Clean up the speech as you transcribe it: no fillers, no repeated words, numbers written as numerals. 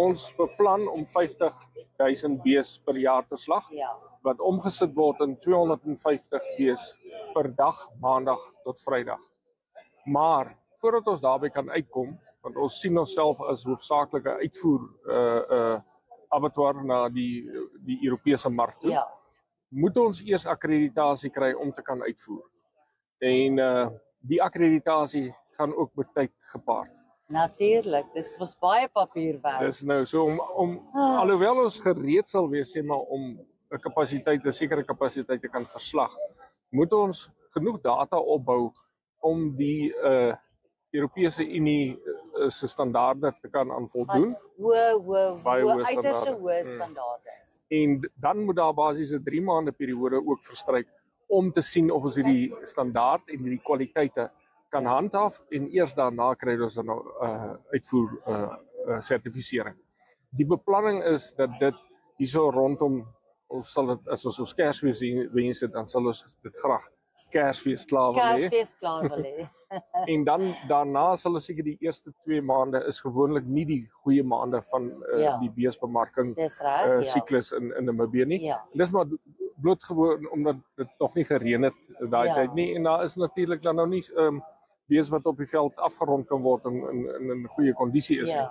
ons beplan om 50.000 bees per jaar te slag, wat omgesit word in 250 bees per dag, maandag tot Vrydag. Maar voordat ons daarby kan uitkom, want ons sien onsself as hoofsaaklike uitvoer abattoir na die Europese mark toe, moet ons eers akkreditasie kry om te kan uitvoer. En die akkreditasie gaan ook met tyd gepaard. Natuurlik, dis was baie papierwerk. Dis nou so alhoewel ons gereed sal wees sê maar om 'n sekere kapasiteit te kan verslag, moet ons genoeg data opbou om die Europese Unie se standaarde te kan aan voldoen. Uiters hoë standaarde is. En dan moet daar basies 'n 3 maande periode ook verstryk om te sien of ons hierdie standaard en die kwaliteite kan handhaaf, en eers daarna kry ons dan uitvoer sertifisering. Die beplanning is dat dit hierso rondom, ons sal dit as ons Kersfees wens het, dan sal ons dit graag Kersfees klaar wil hê. En dan daarna sal ons seker die eerste 2 maande is gewoonlik nie die goeie maande van die beesbemarking siklus in Namibië nie. Dis maar blootgewoon omdat dit nog nie gereën het daai tyd nie, en daar is natuurlik dan nou nie bees wat op die veld afgerond kan word in 'n goeie kondisie is nie.